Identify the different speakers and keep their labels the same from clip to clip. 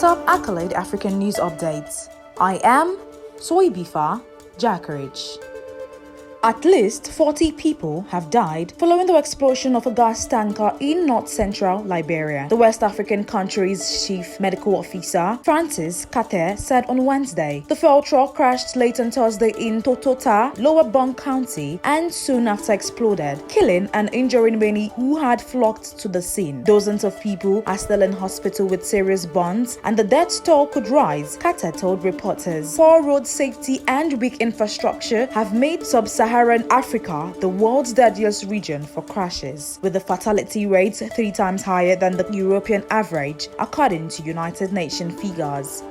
Speaker 1: Top accolade African news updates. I am Soibifa Jackeridge. At least 40 people have died following the explosion of a gas tanker in north-central Liberia. The West African country's chief medical officer, Francis Kateh, said on Wednesday. The fuel truck crashed late on Thursday in Totota, Lower Bong County, and soon after exploded, killing and injuring many who had flocked to the scene. Dozens of people are still in hospital with serious burns, and the death toll could rise, Kateh told reporters. Poor road safety and weak infrastructure have made Sub-Saharan Africa the world's deadliest region for crashes, with the fatality rate 3 times higher than the European average, according to United Nations figures.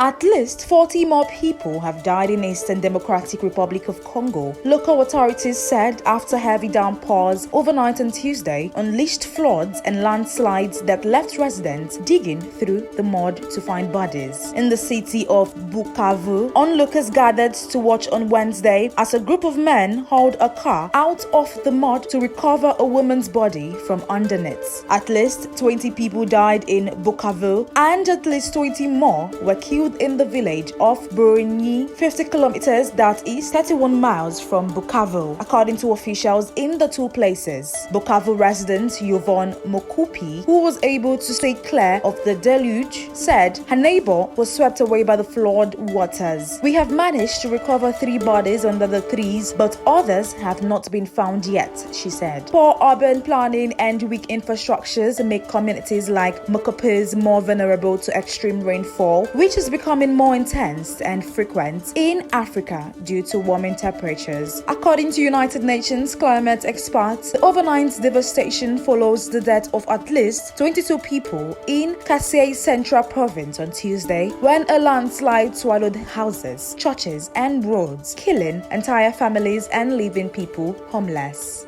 Speaker 1: At least 40 more people have died in Eastern Democratic Republic of Congo, local authorities said after heavy downpours overnight on Tuesday unleashed floods and landslides that left residents digging through the mud to find bodies. In the city of Bukavu, onlookers gathered to watch on Wednesday as a group of men hauled a car out of the mud to recover a woman's body from underneath. At least 20 people died in Bukavu and at least 20 more were killed in the village of Burinyi, 50 kilometers that is 31 miles from Bukavu, according to officials in the two places. Bukavu resident Yvonne Mokupi, who was able to stay clear of the deluge, said her neighbor was swept away by the flood waters. We have managed to recover 3 bodies under the trees, but others have not been found yet, she said. Poor urban planning and weak infrastructures make communities like Mokupi's more vulnerable to extreme rainfall, which is becoming more intense and frequent in Africa due to warming temperatures. According to United Nations climate experts, the overnight devastation follows the death of at least 22 people in Kateh Central Province on Tuesday when a landslide swallowed houses, churches, and roads, killing entire families and leaving people homeless.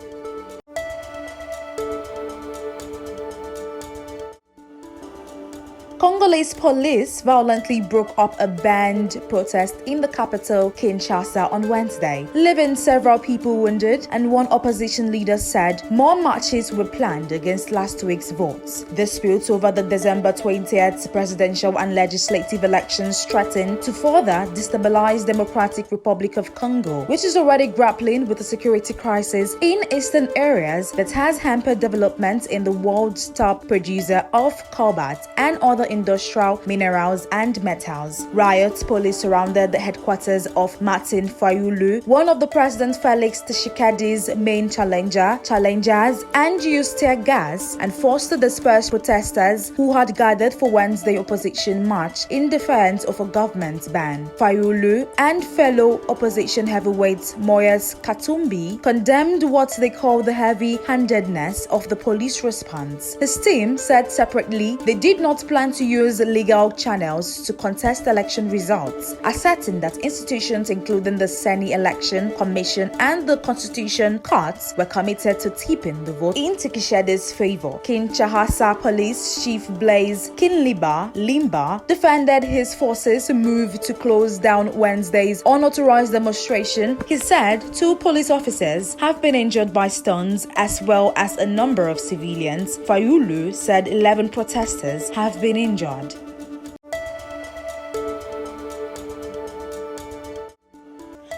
Speaker 1: Congolese police violently broke up a banned protest in the capital, Kinshasa, on Wednesday, leaving several people wounded, and one opposition leader said more marches were planned against last week's votes. Disputes over the December 20th presidential and legislative elections threatened to further destabilize Democratic Republic of Congo, which is already grappling with a security crisis in eastern areas that has hampered development in the world's top producer of cobalt and other industrial minerals and metals. Riot police surrounded the headquarters of Martin Fayulu, one of the President Felix Tshisekedi's main challengers, and used tear gas and forced to disperse protesters who had gathered for Wednesday opposition march in defense of a government ban. Fayulu and fellow opposition heavyweight Moyes Katumbi condemned what they call the heavy-handedness of the police response. His team said separately they did not plan to use legal channels to contest election results, asserting that institutions including the Senate Election Commission and the Constitution Courts were committed to tipping the vote in Tshisekedi's favor. Kinshasa Police Chief Blaise Limba defended his forces' move to close down Wednesday's unauthorized demonstration. He said 2 police officers have been injured by stones as well as a number of civilians. Fayulu said 11 protesters have been injured.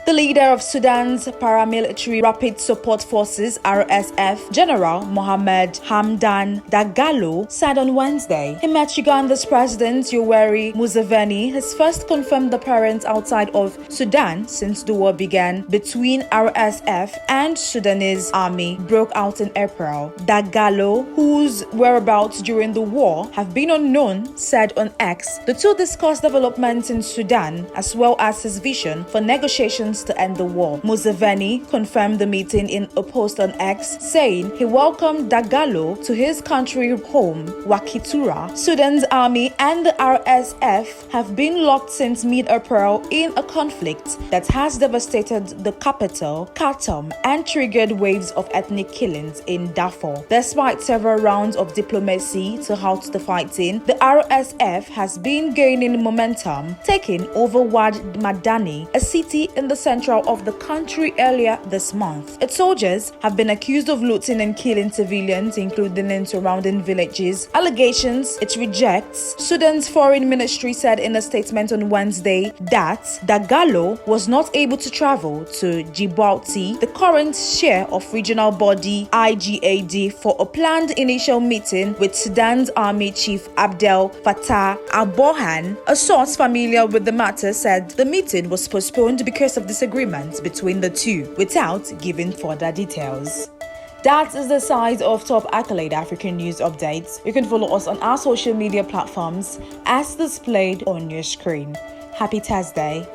Speaker 1: The leader of Sudan's paramilitary Rapid Support Forces (RSF), General Mohamed Hamdan Dagalo, said on Wednesday he met Uganda's President Yoweri Museveni, his first confirmed appearance outside of Sudan since the war began between RSF and Sudanese army broke out in April. Dagalo, whose whereabouts during the war have been unknown, said on X the two discussed developments in Sudan as well as his vision for negotiations to end the war. Museveni confirmed the meeting in a post on X, saying he welcomed Dagalo to his country home, Wakitura. Sudan's army and the RSF have been locked since mid-April in a conflict that has devastated the capital, Khartoum, and triggered waves of ethnic killings in Darfur. Despite several rounds of diplomacy to halt the fighting, the RSF has been gaining momentum, taking over Wad Madani, a city in the central of the country earlier this month. Its soldiers have been accused of looting and killing civilians, including in surrounding villages, allegations it rejects. Sudan's foreign ministry said in a statement on Wednesday that Dagalo was not able to travel to Djibouti, the current chair of regional body IGAD, for a planned initial meeting with Sudan's Army Chief Abdel Fattah al-Burhan. A source familiar with the matter said the meeting was postponed because of disagreements between the two, without giving further details. That is the size of top accolade African news updates. You can follow us on our social media platforms as displayed on your screen. Happy Thursday.